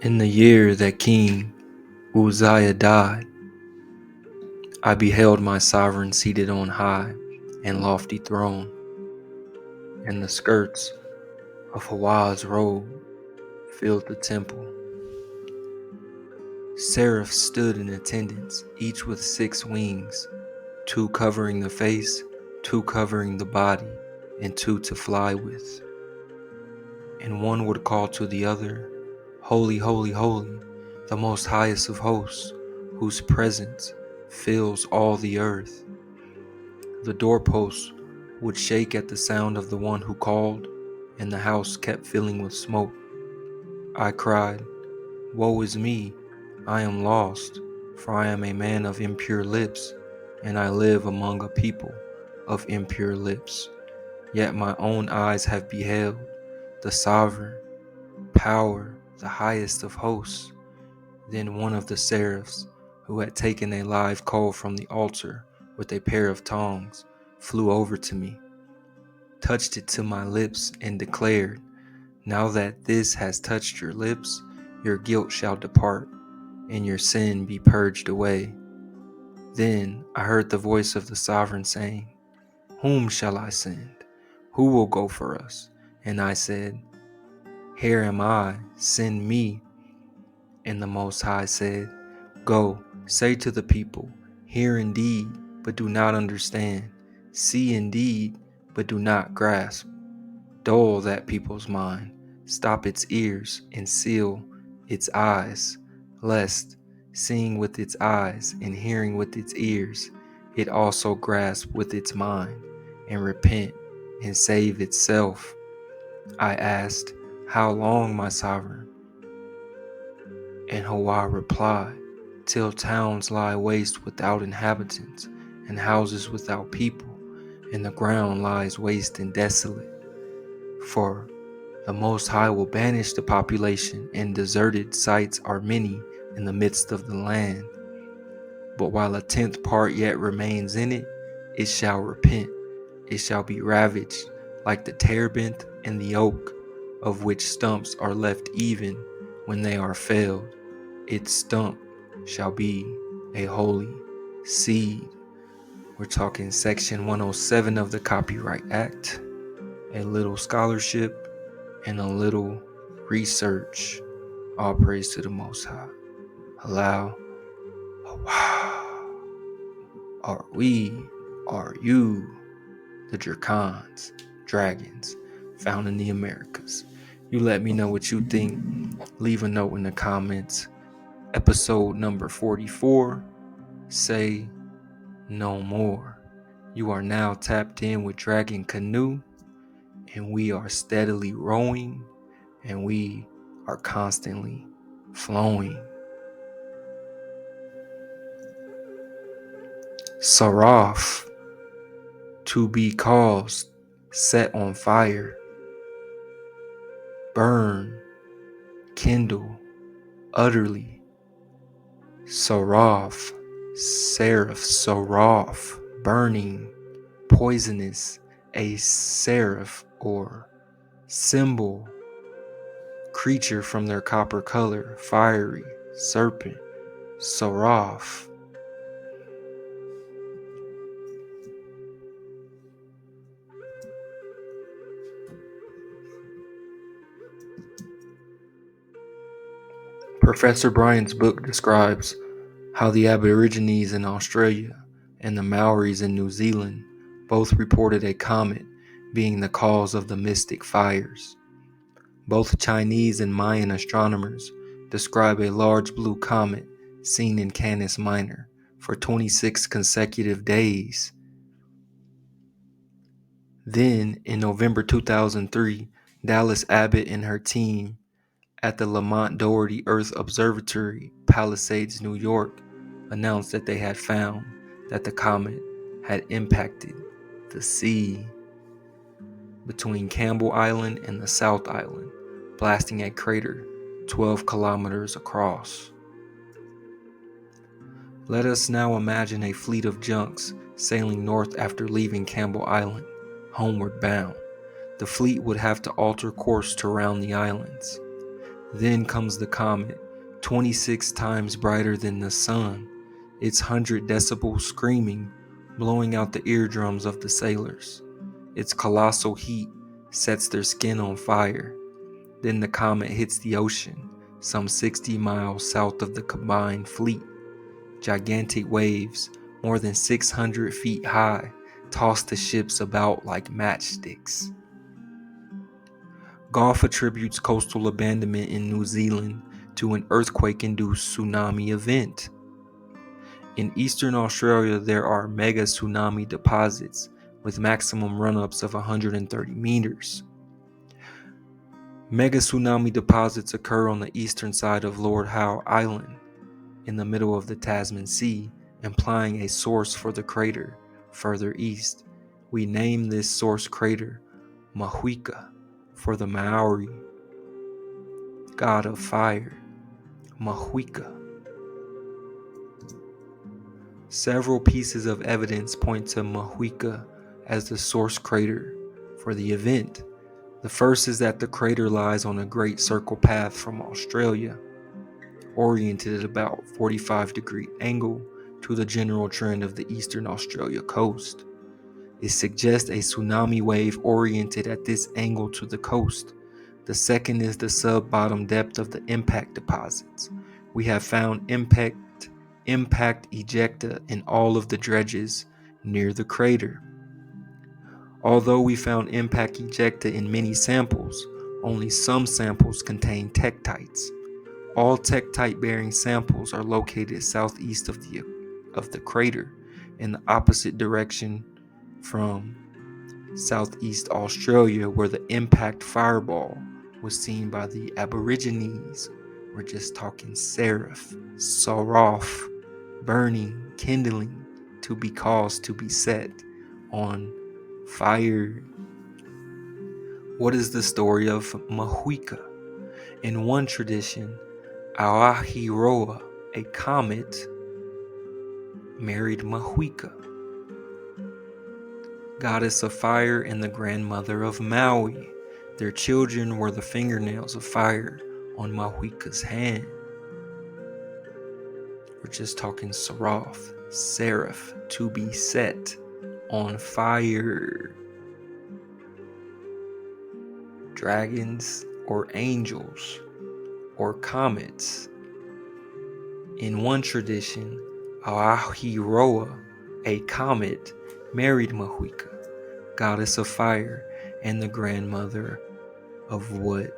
In the year that King Uzziah died, I beheld my sovereign seated on high and lofty throne, and the skirts of Hawa's robe filled the temple. Seraphs stood in attendance, each with 6 wings, 2 covering the face, 2 covering the body, and 2 to fly with. And one would call to the other, Holy, holy, holy, the most highest of hosts, whose presence fills all the earth. The doorposts would shake at the sound of the one who called, and the house kept filling with smoke. I cried, Woe is me, I am lost, for I am a man of impure lips, and I live among a people of impure lips. Yet my own eyes have beheld the sovereign power, the highest of hosts. Then one of the seraphs, who had taken a live coal from the altar with a pair of tongs, flew over to me, touched it to my lips, and declared, Now that this has touched your lips, your guilt shall depart, and your sin be purged away. Then I heard the voice of the sovereign saying, Whom shall I send? Who will go for us? And I said, Here am I, send me. And the Most High said, Go, say to the people, Hear indeed, but do not understand. See indeed, but do not grasp. Dull that people's mind, stop its ears, and seal its eyes, lest, seeing with its eyes and hearing with its ears, it also grasp with its mind, and repent, and save itself. I asked, How long, my sovereign? And Hawa replied, Till towns lie waste without inhabitants, and houses without people, and the ground lies waste and desolate. For the Most High will banish the population, and deserted sites are many in the midst of the land. But while a 10th part yet remains in it, it shall repent. It shall be ravaged like the terebinth and the oak, of which stumps are left even when they are felled. Its stump shall be a holy seed. We're talking section 107 of the Copyright Act, a little scholarship, and a little research. All praise to the Most High. Allow. Are we, are you, the Dracons, dragons, found in the Americas? You let me know what you think. Leave a note in the comments. Episode number 44, Say No More. You are now tapped in with Dragon Canoe, and we are steadily rowing, and we are constantly flowing. Saraf, to be caused, set on fire, burn, kindle, utterly. Saraf, seraph, saraf, burning, poisonous, a seraph or symbol, creature from their copper color, fiery, serpent, saraf. Professor Bryant's book describes how the Aborigines in Australia and the Maoris in New Zealand both reported a comet being the cause of the mystic fires. Both Chinese and Mayan astronomers describe a large blue comet seen in Canis Minor for 26 consecutive days. Then, in November 2003, Dallas Abbott and her team at the Lamont Doherty Earth Observatory, Palisades, New York, announced that they had found that the comet had impacted the sea between Campbell Island and the South Island, blasting a crater 12 kilometers across. Let us now imagine a fleet of junks sailing north after leaving Campbell Island, homeward bound. The fleet would have to alter course to round the islands. Then comes the comet, 26 times brighter than the sun, its 100 decibel screaming, blowing out the eardrums of the sailors. Its colossal heat sets their skin on fire. Then the comet hits the ocean, some 60 miles south of the combined fleet. Gigantic waves, more than 600 feet high, toss the ships about like matchsticks. Gulf attributes coastal abandonment in New Zealand to an earthquake-induced tsunami event. In eastern Australia, there are mega tsunami deposits with maximum run-ups of 130 meters. Mega tsunami deposits occur on the eastern side of Lord Howe Island, in the middle of the Tasman Sea, implying a source for the crater further east. We name this source crater Mahuika for the Maori god of fire, Mahuika. Several pieces of evidence point to Mahuika as the source crater for the event. The first is that the crater lies on a great circle path from Australia, oriented at about 45-degree angle to the general trend of the eastern Australia coast. It suggests a tsunami wave oriented at this angle to the coast. The second is the sub-bottom depth of the impact deposits. We have found impact ejecta in all of the dredges near the crater. Although we found impact ejecta in many samples, only some samples contain tektites. All tektite-bearing samples are located southeast of the crater, in the opposite direction from Southeast Australia, where the impact fireball was seen by the Aborigines. We're just talking seraph, saraf, burning, kindling, to be caused to be set on fire. What is the story of Mahuika? In one tradition, Aotearoa, a comet, married Mahuika, goddess of fire and the grandmother of Maui. Their children were the fingernails of fire on Mahuika's hand. We're just talking seraph, to be set on fire. Dragons or angels or comets. In one tradition, Aotearoa, a comet, married Mahuika, goddess of fire and the grandmother of what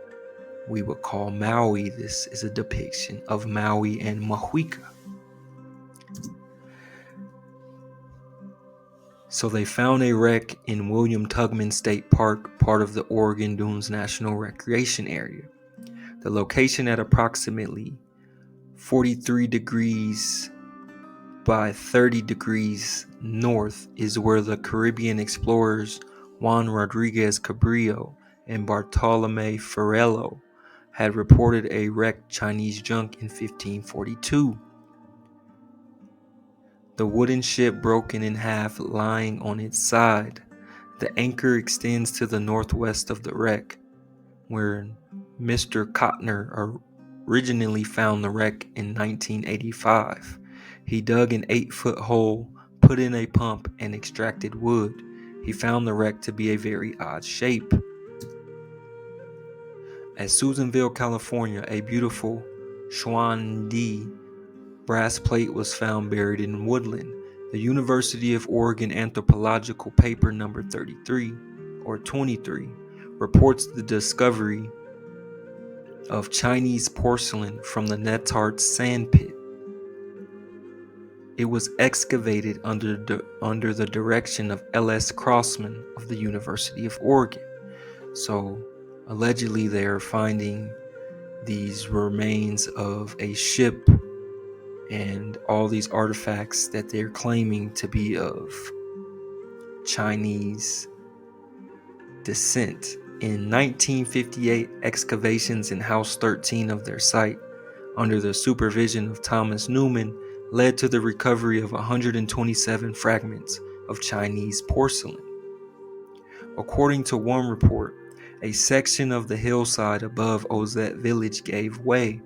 we would call Maui. This is a depiction of Maui and Mahuika. So they found a wreck in William Tubman State Park, part of the Oregon Dunes National Recreation Area. The location at approximately 43 degrees by 30 degrees north is where the Caribbean explorers Juan Rodriguez Cabrillo and Bartolome Ferrelo had reported a wrecked Chinese junk in 1542. The wooden ship broken in half, lying on its side. The anchor extends to the northwest of the wreck, where Mr. Cotner originally found the wreck in 1985. He dug an 8-foot hole, put in a pump, and extracted wood. He found the wreck to be a very odd shape. At Susanville, California, a beautiful Xuan-Di brass plate was found buried in woodland. The University of Oregon Anthropological Paper number 33 or 23 reports the discovery of Chinese porcelain from the Netarts sand pit. It was excavated under the direction of L.S. Crossman of the University of Oregon. So allegedly they are finding these remains of a ship and all these artifacts that they're claiming to be of Chinese descent. In 1958, excavations in House 13 of their site, under the supervision of Thomas Newman, led to the recovery of 127 fragments of Chinese porcelain. According to one report, A section of the hillside above Ozette village gave way,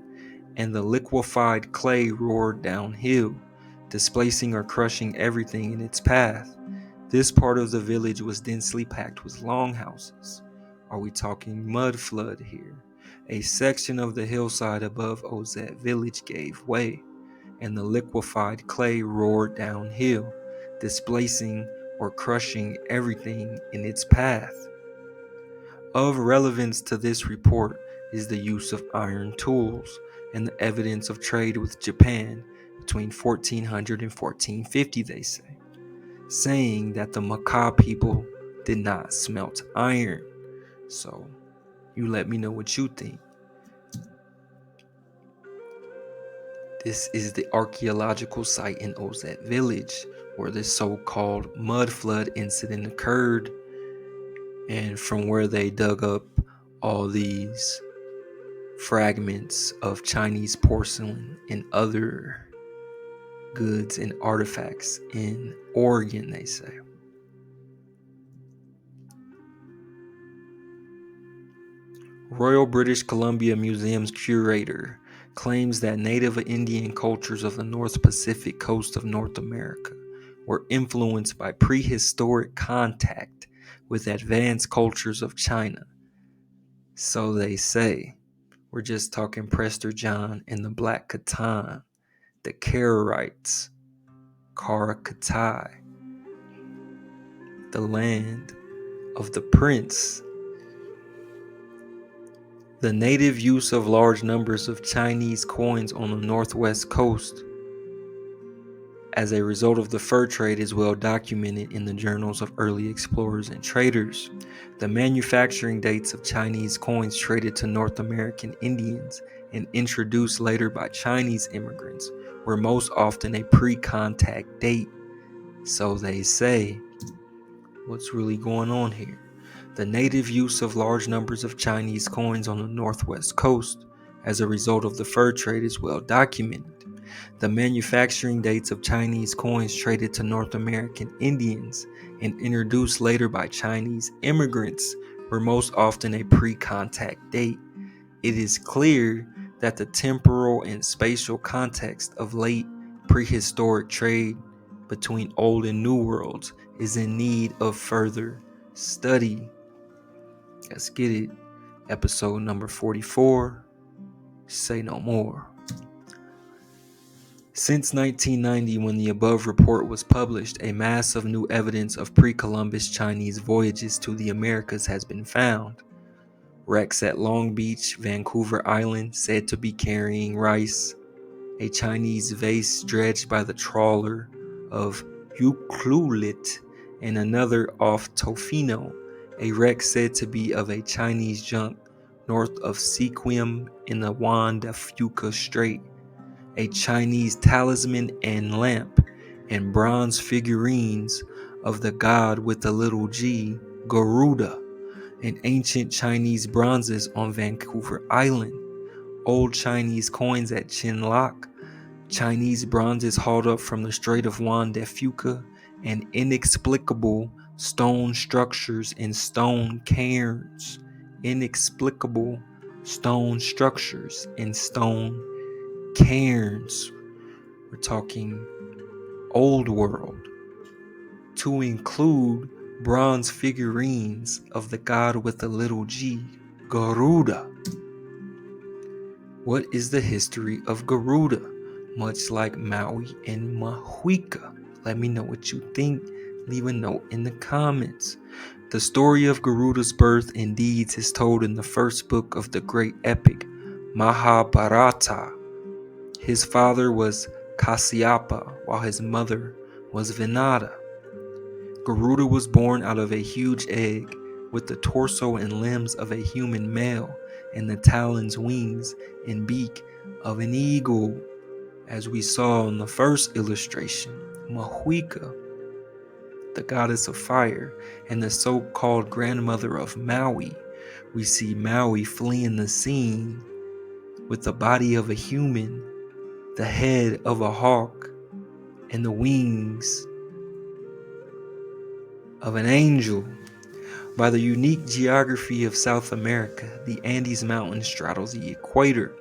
and the liquefied clay roared downhill, displacing or crushing everything in its path. This part of the village was densely packed with longhouses. Are we talking mud flood here? A section of the hillside above Ozette village gave way, and the liquefied clay roared downhill, displacing or crushing everything in its path. Of relevance to this report is the use of iron tools and the evidence of trade with Japan between 1400 and 1450, they say, saying that the Macau people did not smelt iron. So you let me know what you think. This is the archaeological site in Ozette village where this so-called mud flood incident occurred, and from where they dug up all these fragments of Chinese porcelain and other goods and artifacts in Oregon, they say. Royal British Columbia Museum's curator claims that native Indian cultures of the North Pacific coast of North America were influenced by prehistoric contact with advanced cultures of China. So they say. We're just talking Prester John and the Black Khatan, the Karaites, Karakatai, the land of the prince. The native use of large numbers of Chinese coins on the northwest coast as a result of the fur trade is well documented in the journals of early explorers and traders. The manufacturing dates of Chinese coins traded to North American Indians and introduced later by Chinese immigrants were most often a pre-contact date. So they say. What's really going on here? The native use of large numbers of Chinese coins on the northwest coast as a result of the fur trade is well documented. The manufacturing dates of Chinese coins traded to North American Indians and introduced later by Chinese immigrants were most often a pre-contact date. It is clear that the temporal and spatial context of late prehistoric trade between old and new worlds is in need of further study. Let's get it. Episode number 44. Say no more. Since 1990, when the above report was published, a mass of new evidence of pre-Columbus Chinese voyages to the Americas has been found. Wrecks at Long Beach, Vancouver Island, said to be carrying rice. A Chinese vase dredged by the trawler of Ucluelet, and another off Tofino, a wreck said to be of a Chinese junk north of Sequim in the Juan de Fuca Strait. A Chinese talisman and lamp, and bronze figurines of the god with the little g, Garuda, and ancient Chinese bronzes on Vancouver Island, old Chinese coins at Chinlock, Chinese bronzes hauled up from the Strait of Juan de Fuca, and inexplicable stone structures in stone cairns. Inexplicable stone structures in stone cairns. We're talking old world. To include bronze figurines of the god with the little g, Garuda. What is the history of Garuda? Much like Maui and Mahuika. Let me know what you think. Leave a note in the comments. The story of Garuda's birth and deeds is told in the first book of the great epic, Mahabharata. His father was Kasyapa, while his mother was Vinata. Garuda was born out of a huge egg, with the torso and limbs of a human male, and the talons, wings, and beak of an eagle. As we saw in the first illustration, Mahuika, the goddess of fire, and the so-called grandmother of Maui. We see Maui fleeing the scene with the body of a human, the head of a hawk, and the wings of an angel. By the unique geography of South America, the Andes Mountain straddles the equator,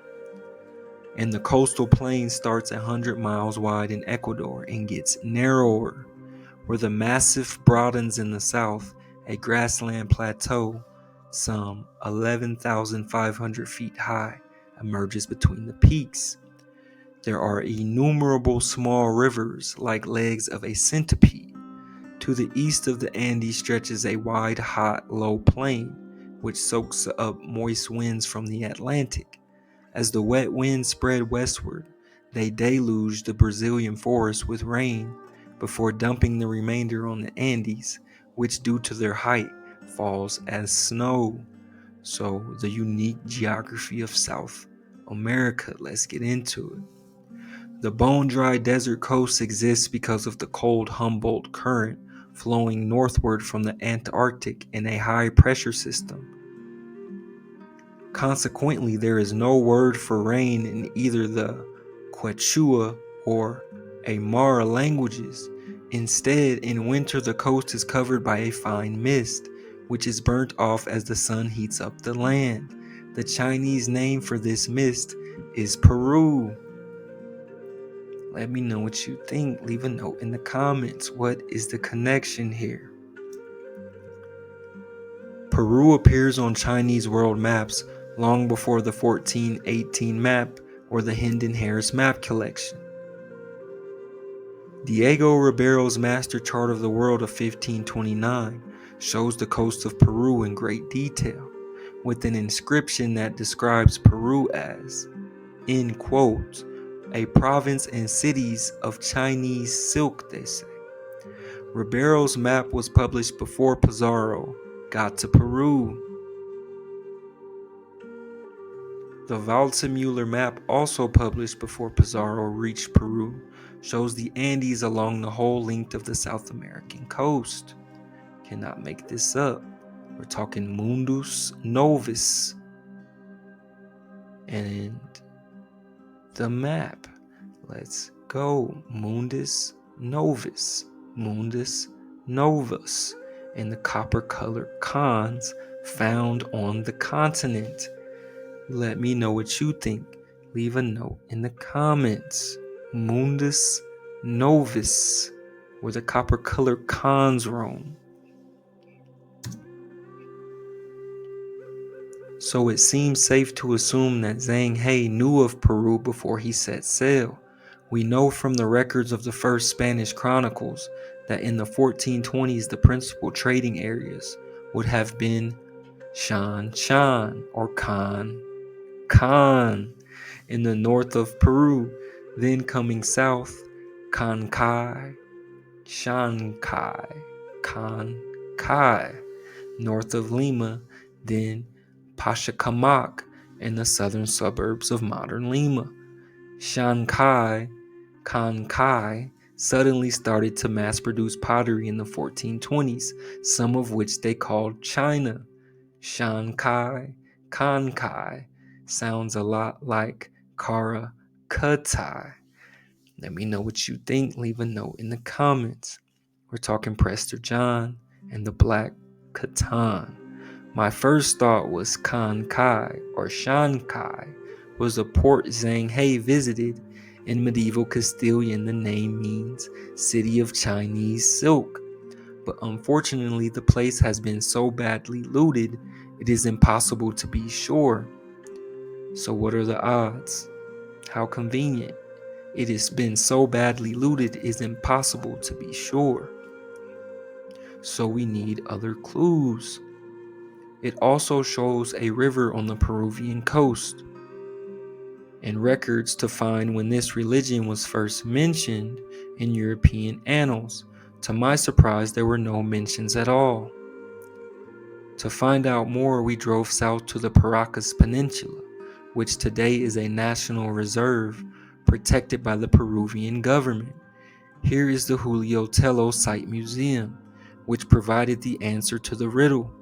and the coastal plain starts 100 miles wide in Ecuador and gets narrower, where the massif broadens in the south. A grassland plateau, some 11,500 feet high, emerges between the peaks. There are innumerable small rivers like legs of a centipede. To the east of the Andes stretches a wide, hot, low plain, which soaks up moist winds from the Atlantic. As the wet winds spread westward, they deluge the Brazilian forest with rain before dumping the remainder on the Andes, which, due to their height, falls as snow. So, the unique geography of South America, let's get into it. The bone-dry desert coast exists because of the cold Humboldt Current flowing northward from the Antarctic in a high-pressure system. Consequently, there is no word for rain in either the Quechua or Aymara languages. Instead, in winter, the coast is covered by a fine mist, which is burnt off as the sun heats up the land. The Chinese name for this mist is Peru. Let me know what you think. Leave a note in the comments. What is the connection here? Peru appears on Chinese world maps long before the 1418 map or the Hendon-Harris map collection. Diego Ribeiro's master chart of the world of 1529 shows the coast of Peru in great detail, with an inscription that describes Peru as, in quotes, a province and cities of Chinese silk, they say. Ribeiro's map was published before Pizarro got to Peru. The Waldseemüller map, also published before Pizarro reached Peru, shows the Andes along the whole length of the South American coast. Cannot make this up. We're talking Mundus Novus. And the map. Let's go. Mundus Novus. Mundus Novus. And the copper-colored cons found on the continent. Let me know what you think. Leave a note in the comments. Mundus Novus, where the copper-colored cons roam. So it seems safe to assume that Zhang He knew of Peru before he set sail. We know from the records of the first Spanish chronicles that in the 1420s the principal trading areas would have been Shan Shan or Can in the north of Peru, then coming south, Cancai, Shankai, Cancai, north of Lima, then Pachacamac in the southern suburbs of modern Lima. Cancai suddenly started to mass produce pottery in the 1420s, some of which they called China. Cancai sounds a lot like Karakatai. Let me know what you think. Leave a note in the comments. We're talking Prester John and the Black Catan. My first thought was Cancai or Shankai was a port Zhang He visited. In medieval Castilian, the name means city of Chinese silk. But unfortunately, the place has been so badly looted, it is impossible to be sure. So what are the odds? How convenient. It has been so badly looted, it is impossible to be sure. So we need other clues. It also shows a river on the Peruvian coast, and records to find when this religion was first mentioned in European annals. To my surprise, there were no mentions at all. To find out more, we drove south to the Paracas Peninsula, which today is a national reserve protected by the Peruvian government. Here is the Julio Tello Site Museum, which provided the answer to the riddle.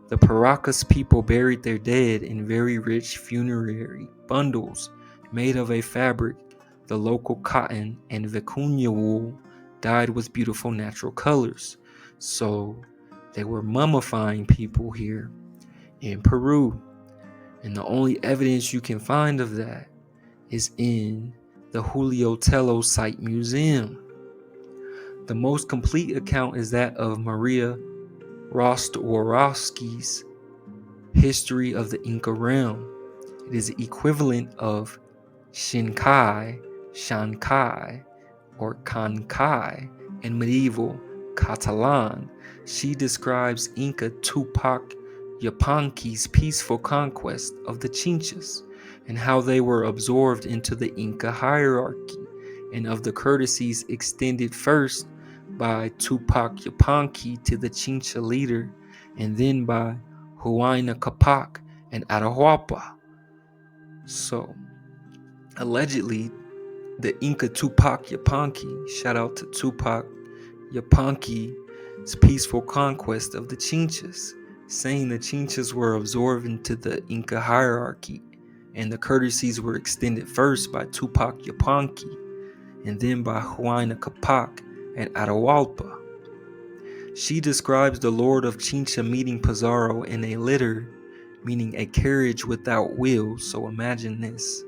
The Paracas people buried their dead in very rich funerary bundles made of a fabric, the local cotton and vicuña wool, dyed with beautiful natural colors. So, They were mummifying people here in Peru. And the only evidence you can find of that is in the Julio Tello Site Museum. The most complete account is that of Maria Rostworowski's History of the Inca Realm. It is the equivalent of Shankai, or Kankai in medieval Catalan. She describes Inca Tupac Yupanqui's peaceful conquest of the Chinchas and how they were absorbed into the Inca hierarchy, and of the courtesies extended first by Tupac Yupanqui to the Chincha leader and then by Huayna Capac and Atahualpa. So, allegedly, the Inca Tupac Yupanqui, shout out to Tupac Yupanqui's peaceful conquest of the Chinchas, saying the Chinchas were absorbed into the Inca hierarchy and the courtesies were extended first by Tupac Yupanqui and then by Huayna Capac and Atahualpa. She describes the Lord of Chincha meeting Pizarro in a litter, meaning a carriage without wheels. So imagine this.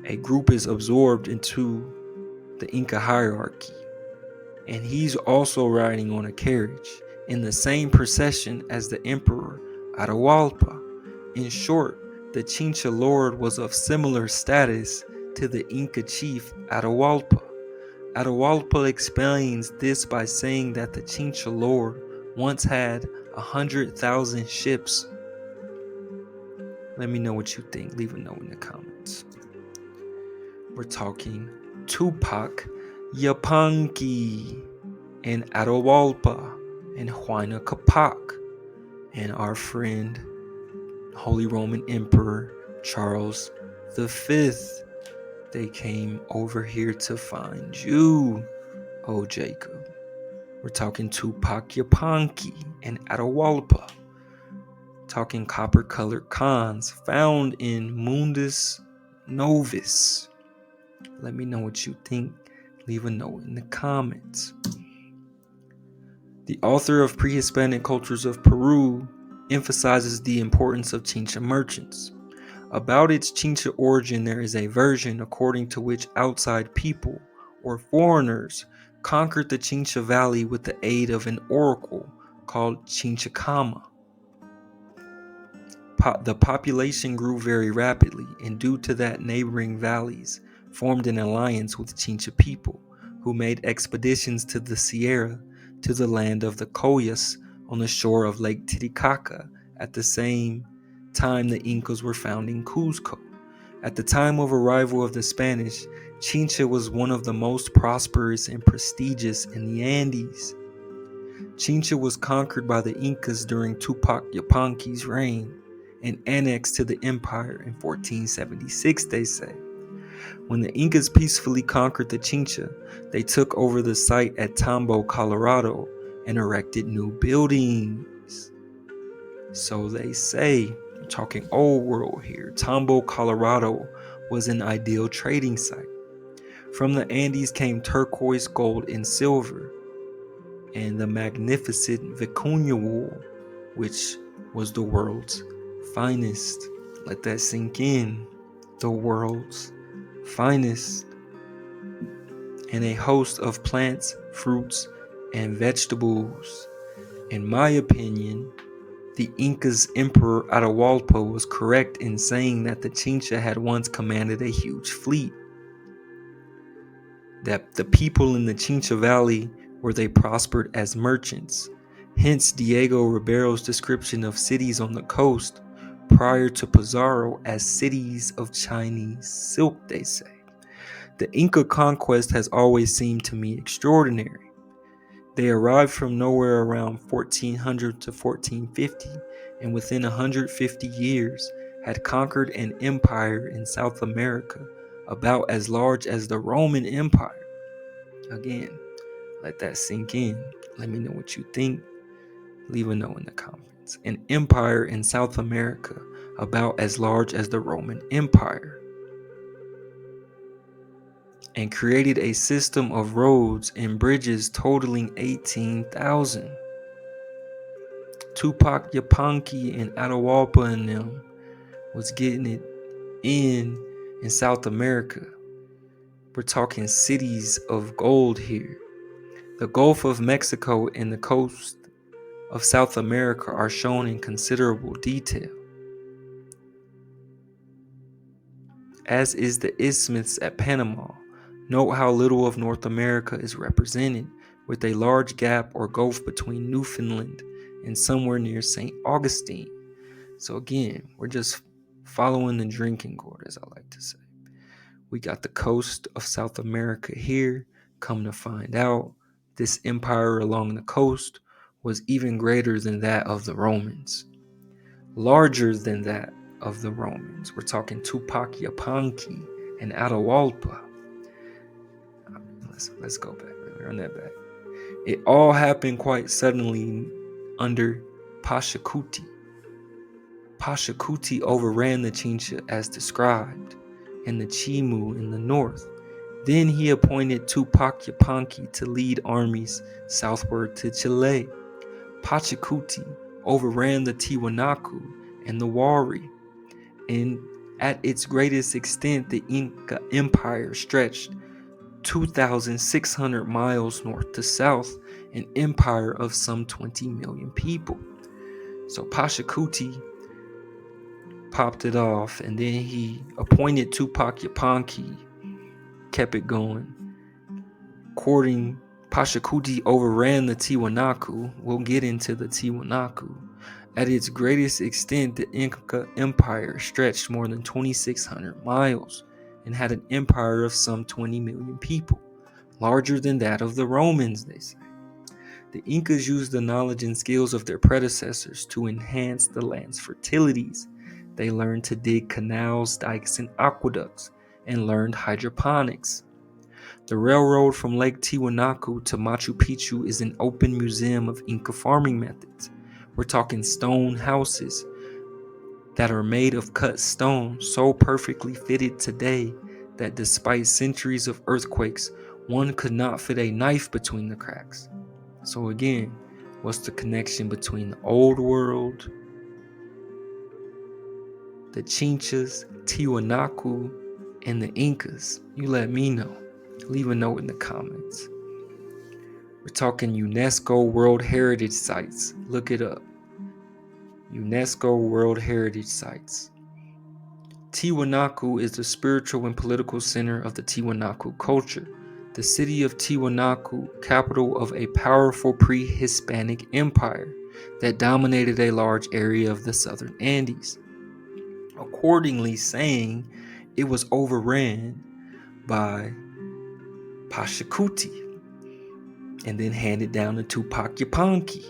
A group is absorbed into the Inca hierarchy, and he's also riding on a carriage in the same procession as the Emperor Atahualpa. In short, the Chincha Lord was of similar status to the Inca chief Atahualpa. Atahualpa explains this by saying that the Chincha Lord once had 100,000 ships. Let me know what you think. Leave a note in the comments. We're talking Tupac Yupanqui and Atahualpa and Huayna Capac and our friend Holy Roman Emperor Charles V. They came over here to find you, oh Jacob. We're talking Tupac Yupanqui and Atahualpa. Talking copper-colored Khans found in Mundus Novus. Let me know what you think. Leave a note in the comments. The author of Pre-Hispanic Cultures of Peru emphasizes the importance of Chincha merchants. About its Chincha origin, there is a version according to which outside people or foreigners conquered the Chincha Valley with the aid of an oracle called Chinchacama. The population grew very rapidly, and due to that, neighboring valleys formed an alliance with Chincha people, who made expeditions to the Sierra, to the land of the Collas on the shore of Lake Titicaca. At the same time, the Incas were founding Cuzco. At the time of arrival of the Spanish, Chincha was one of the most prosperous and prestigious in the Andes. Chincha was conquered by the Incas during Tupac Yupanqui's reign and annexed to the empire in 1476, they say. When the Incas peacefully conquered the Chincha, they took over the site at Tambo, Colorado, and erected new buildings. So they say, I'm talking old world here, Tambo, Colorado was an ideal trading site. From the Andes came turquoise, gold, and silver, and the magnificent vicuña wool, which was the world's finest. Let that sink in. The world's finest. And a host of plants, fruits, and vegetables. In my opinion, the Incas' Emperor Atahualpa was correct in saying that the Chincha had once commanded a huge fleet. That the people in the Chincha Valley where they prospered as merchants. Hence Diego Ribeiro's description of cities on the coast prior to Pizarro as cities of Chinese silk, they say. The Inca conquest has always seemed to me extraordinary. They arrived from nowhere around 1400 to 1450, and within 150 years had conquered an empire in South America about as large as the Roman Empire. Again, let that sink in. Let me know what you think. Leave a note in the comments. An empire in South America about as large as the Roman Empire. and created a system of roads and bridges totaling 18,000. Tupac Yupanqui and Atahualpa and them was getting it in South America. We're talking cities of gold here. The Gulf of Mexico and the coast of South America are shown in considerable detail, as is the isthmus at Panama. Note how little of North America is represented, with a large gap or gulf between Newfoundland and somewhere near St. Augustine. So again, we're just following the drinking gourd, as I like to say. We got the coast of South America here. Come to find out, this empire along the coast was even greater than that of the Romans. Larger than that of the Romans. We're talking Tupac Yupanqui and Atahualpa. Let's go back. Run that back. It all happened quite suddenly under Pachacuti. Pachacuti overran the Chincha as described, and the Chimu in the north. Then he appointed Tupac Yupanqui to lead armies southward to Chile. Pachacuti overran the Tiwanaku and the Wari, and at its greatest extent, the Inca Empire stretched 2,600 miles north to south, an empire of some 20 million people. So Pachacuti popped it off, and then he appointed Tupac Yupanqui, kept it going. According, Pachacuti overran the Tiwanaku. We'll get into the Tiwanaku. At its greatest extent, the Inca Empire stretched more than 2,600 miles and had an empire of some 20 million people, larger than that of the Romans, they say. The Incas used the knowledge and skills of their predecessors to enhance the land's fertilities. They learned to dig canals, dikes, and aqueducts, and learned hydroponics. The railroad from Lake Tiwanaku to Machu Picchu is an open museum of Inca farming methods. We're talking stone houses that are made of cut stone, so perfectly fitted today that despite centuries of earthquakes, one could not fit a knife between the cracks. So again, what's the connection between the old world, the Chinchas, Tiwanaku, and the Incas? You let me know. Leave a note in the comments. We're talking UNESCO World Heritage Sites. Look it up. UNESCO World Heritage Sites. Tiwanaku is the spiritual and political center of the Tiwanaku culture. The city of Tiwanaku, capital of a powerful pre-Hispanic empire that dominated a large area of the southern Andes. Accordingly, saying it was overran by Pachacuti and then handed down to Tupac Yupanqui,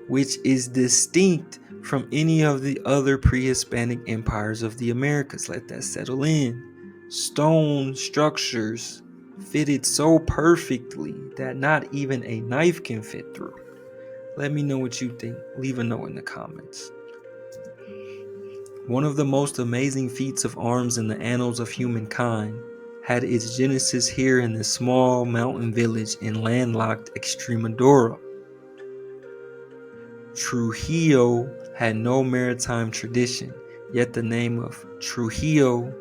which is distinct from any of the other pre-Hispanic empires of the Americas. Let that settle in. Stone structures fitted so perfectly that not even a knife can fit through. Let me know what you think. Leave a note in the comments. One of the most amazing feats of arms in the annals of humankind had its genesis here in this small mountain village in landlocked Extremadura. Trujillo had no maritime tradition, yet the name of Trujillo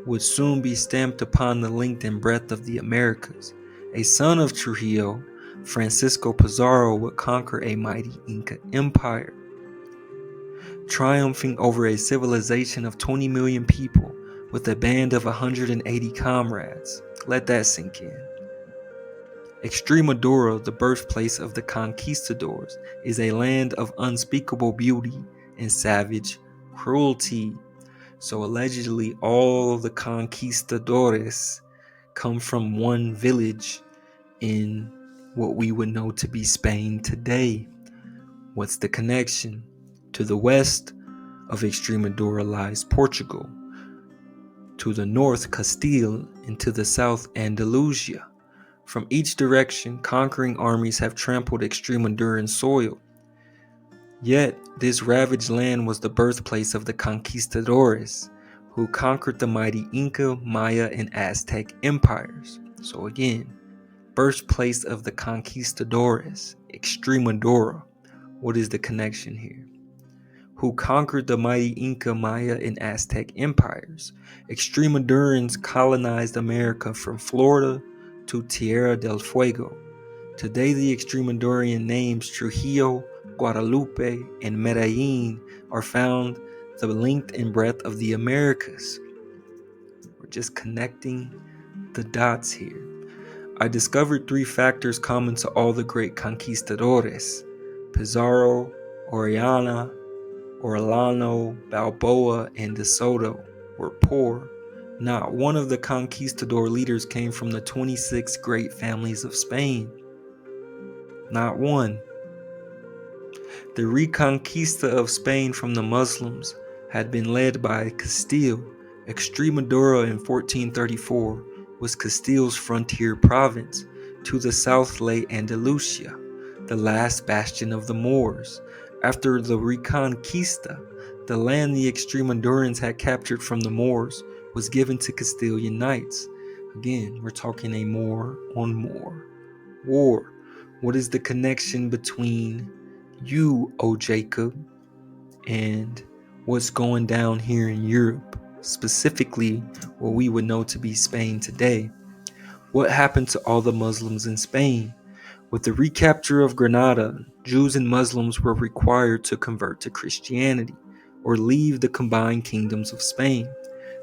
would soon be stamped upon the length and breadth of the Americas. A son of Trujillo, Francisco Pizarro, would conquer a mighty Inca empire, triumphing over a civilization of 20 million people with a band of 180 comrades. Let that sink in. Extremadura, the birthplace of the conquistadores, is a land of unspeakable beauty and savage cruelty. So allegedly, all the conquistadores come from one village in what we would know to be Spain today. What's the connection? To the west of Extremadura lies Portugal, to the north Castile, and to the south Andalusia. From each direction, conquering armies have trampled Extremaduran soil. Yet, this ravaged land was the birthplace of the conquistadores, who conquered the mighty Inca, Maya, and Aztec empires. So again, birthplace of the conquistadores, Extremadura. What is the connection here? Who conquered the mighty Inca, Maya, and Aztec empires. Extremadurans colonized America from Florida to Tierra del Fuego. Today, the Extremadurian names Trujillo, Guadalupe, and Medellin are found the length and breadth of the Americas. We're just connecting the dots here. I discovered 3 factors common to all the great conquistadores: Pizarro, Orellana, Orellano, Balboa, and De Soto were poor. Not one of the conquistador leaders came from the 26 great families of Spain. Not one. The reconquista of Spain from the Muslims had been led by Castile. Extremadura in 1434 was Castile's frontier province. To the south lay Andalusia, the last bastion of the Moors. After the Reconquista, the land the Extremadurans had captured from the Moors was given to Castilian knights. Again, we're talking a Moor on Moor war. What is the connection between you, O Jacob, and what's going down here in Europe, specifically what we would know to be Spain today? What happened to all the Muslims in Spain? With the recapture of Granada, Jews and Muslims were required to convert to Christianity or leave the combined kingdoms of Spain.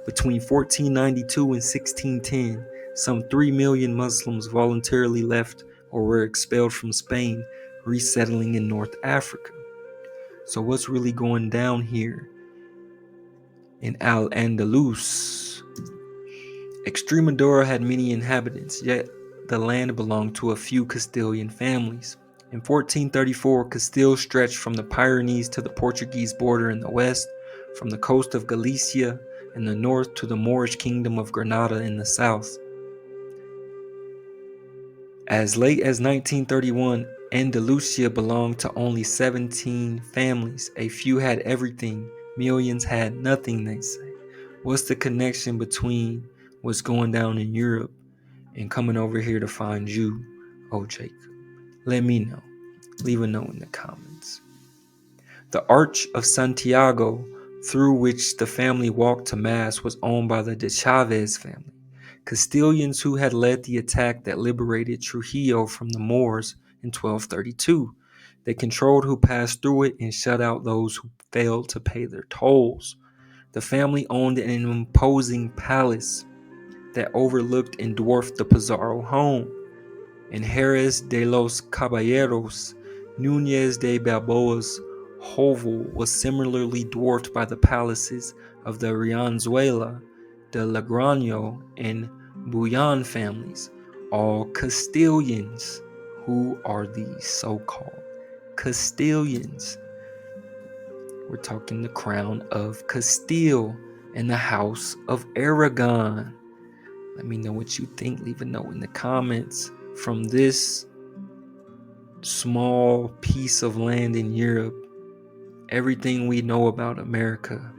Between 1492 and 1610, some 3 million Muslims voluntarily left or were expelled from Spain, resettling in North Africa. So what's really going down here in Al-Andalus? Extremadura had many inhabitants, yet the land belonged to a few Castilian families. In 1434, Castile stretched from the Pyrenees to the Portuguese border in the west, from the coast of Galicia in the north to the Moorish kingdom of Granada in the south. As late as 1931, Andalusia belonged to only 17 families. A few had everything, millions had nothing, they say. What's the connection between what's going down in Europe and coming over here to find you, oh Jacob? Let me know. Leave a note in the comments. The Arch of Santiago, through which the family walked to Mass, was owned by the de Chavez family, Castilians who had led the attack that liberated Trujillo from the Moors in 1232. They controlled who passed through it and shut out those who failed to pay their tolls. The family owned an imposing palace that overlooked and dwarfed the Pizarro home. In Jerez de los Caballeros, Núñez de Balboa's hovel was similarly dwarfed by the palaces of the Rianzuela, de Logroño, and Buyan families, all Castilians. Who are these so-called Castilians? We're talking the crown of Castile and the house of Aragon. Let me know what you think. Leave a note in the comments. From this small piece of land in Europe, everything we know about America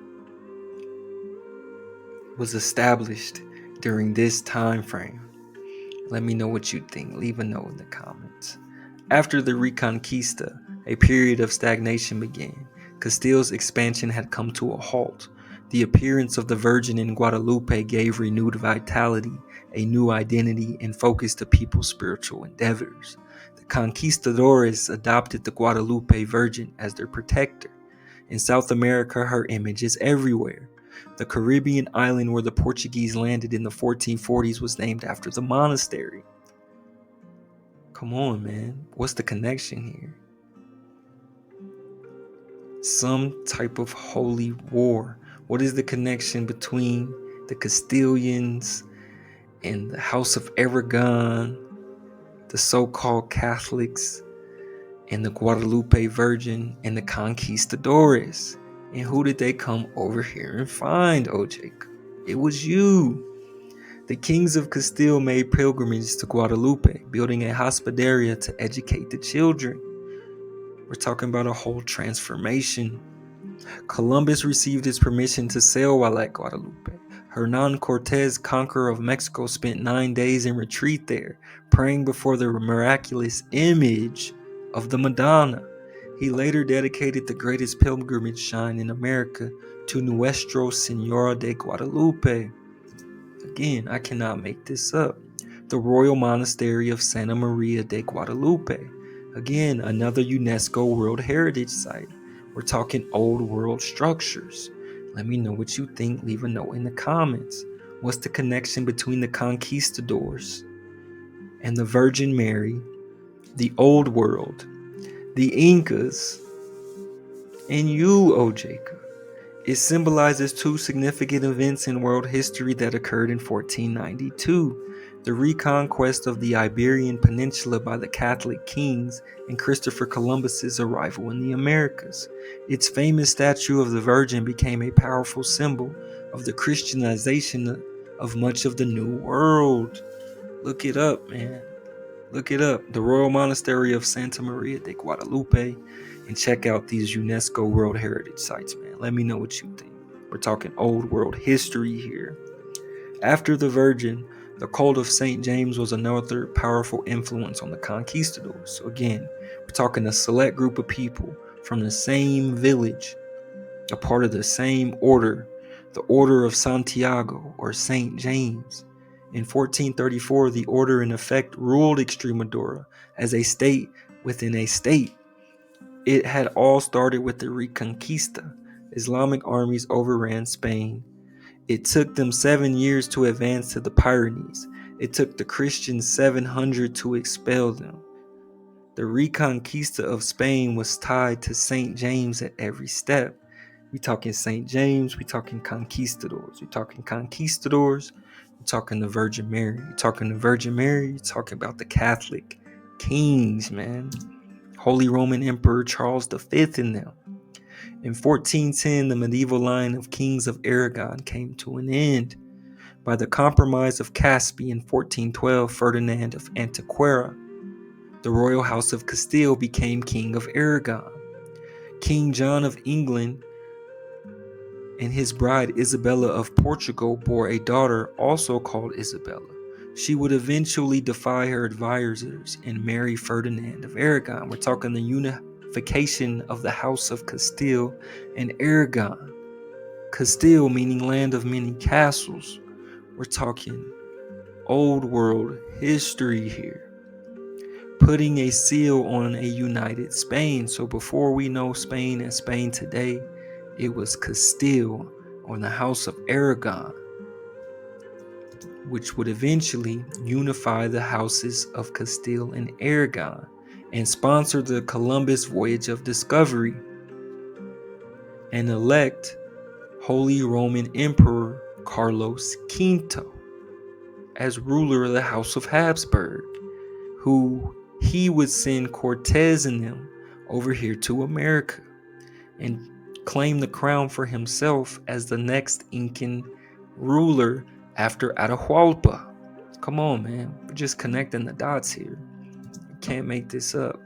was established during this time frame. Let me know what you think. Leave a note in the comments. After the Reconquista, a period of stagnation began. Castile's expansion had come to a halt. The appearance of the Virgin in Guadalupe gave renewed vitality, a new identity, and focus to people's spiritual endeavors. The conquistadores adopted the Guadalupe Virgin as their protector. In South America, her image is everywhere. The Caribbean island where the Portuguese landed in the 1440s was named after the monastery. Come on, man. What's the connection here? Some type of holy war. What is the connection between the Castilians and the House of Aragon, the so-called Catholics, and the Guadalupe Virgin and the conquistadores? And who did they come over here and find, oh Jacob? It was you. The kings of Castile made pilgrimages to Guadalupe, building a hospitaria to educate the children. We're talking about a whole transformation. Columbus received his permission to sail while at Guadalupe. Hernan Cortez, conqueror of Mexico, spent 9 days in retreat there, praying before the miraculous image of the Madonna. He later dedicated the greatest pilgrimage shrine in America to Nuestra Senora de Guadalupe. Again, I cannot make this up. The Royal Monastery of Santa Maria de Guadalupe. Again, another UNESCO World Heritage Site. We're talking old world structures. Let me know what you think. Leave a note in the comments. What's the connection between the conquistadors and the Virgin Mary, the old world, the Incas, and you, O Jacob? It symbolizes two significant events in world history that occurred in 1492. The reconquest of the Iberian Peninsula by the Catholic kings and Christopher Columbus's arrival in the Americas. Its famous statue of the Virgin became a powerful symbol of the Christianization of much of the New World. Look it up, man. Look it up. The Royal Monastery of Santa Maria de Guadalupe. And check out these UNESCO World Heritage Sites, man. Let me know what you think. We're talking old world history here. After the Virgin, the cult of St. James was another powerful influence on the conquistadors. So again, we're talking a select group of people from the same village, a part of the same order, the Order of Santiago or St. James. In 1434, the order in effect ruled Extremadura as a state within a state. It had all started with the Reconquista. Islamic armies overran Spain. It took them 7 years to advance to the Pyrenees. It took the Christians 700 to expel them. The Reconquista of Spain was tied to St. James at every step. We talking St. James, we talking conquistadors. We talking conquistadors, we talking the Virgin Mary. You talking the Virgin Mary, you talking about the Catholic kings, man. Holy Roman Emperor Charles V in them. In 1410, the medieval line of kings of Aragon came to an end. By the Compromise of Caspe in 1412, Ferdinand of Antequera, the royal house of Castile became king of Aragon. King John of England and his bride Isabella of Portugal bore a daughter also called Isabella. She would eventually defy her advisors and marry Ferdinand of Aragon. We're talking the unification of the House of Castile and Aragon. Castile meaning land of many castles. We're talking old world history here. Putting a seal on a united Spain. So before we know Spain as Spain today, it was Castile or the House of Aragon, which would eventually unify the houses of Castile and Aragon and sponsor the Columbus voyage of discovery and elect Holy Roman Emperor Carlos V as ruler of the House of Habsburg, who he would send Cortez and them over here to America and claim the crown for himself as the next Incan ruler after Atahualpa. Come on, man. We're just connecting the dots here. You can't make this up.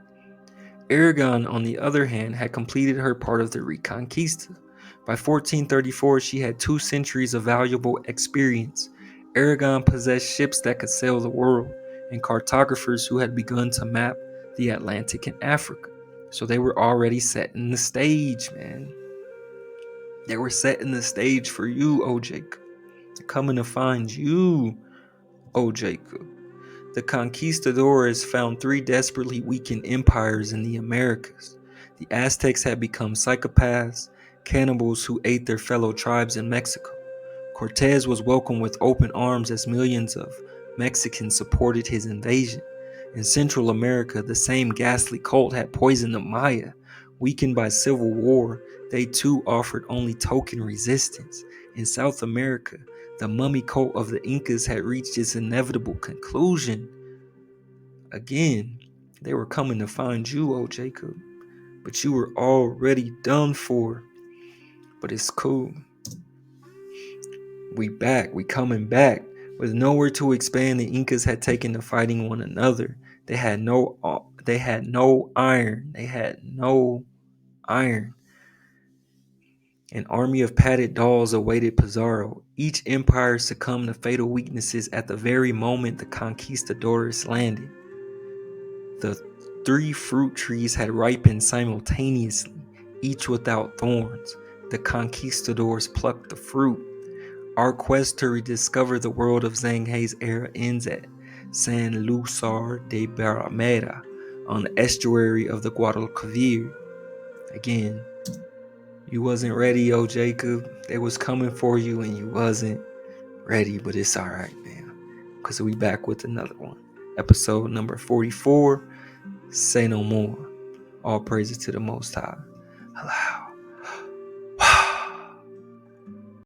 Aragon, on the other hand, had completed her part of the Reconquista. By 1434, she had 2 centuries of valuable experience. Aragon possessed ships that could sail the world and cartographers who had begun to map the Atlantic and Africa. So they were already setting the stage, man. They were setting the stage for you, O Jacob. They're coming to find you, O Jacob. The conquistadors found 3 desperately weakened empires in the Americas. The Aztecs had become psychopaths, cannibals who ate their fellow tribes in Mexico. Cortez was welcomed with open arms as millions of Mexicans supported his invasion. In Central America, the same ghastly cult had poisoned the Maya. Weakened by civil war, they too offered only token resistance. In South America, the mummy cult of the Incas had reached its inevitable conclusion. Again, they were coming to find you, O Jacob, but you were already done for. But it's cool. We back, we coming back. With nowhere to expand, the Incas had taken to fighting one another. They had no iron. They had no iron. An army of padded dolls awaited Pizarro. Each empire succumbed to fatal weaknesses at the very moment the conquistadores landed. The 3 fruit trees had ripened simultaneously, each without thorns. The conquistadors plucked the fruit. Our quest to rediscover the world of Zhang Hei's era ends at San Lucar de Barrameda on the estuary of the Guadalquivir. Again, you wasn't ready, oh Jacob. They was coming for you and you wasn't ready, but it's all right, man. Because we back with another one. Episode number 44, Say No More. All praises to the Most High. Allow.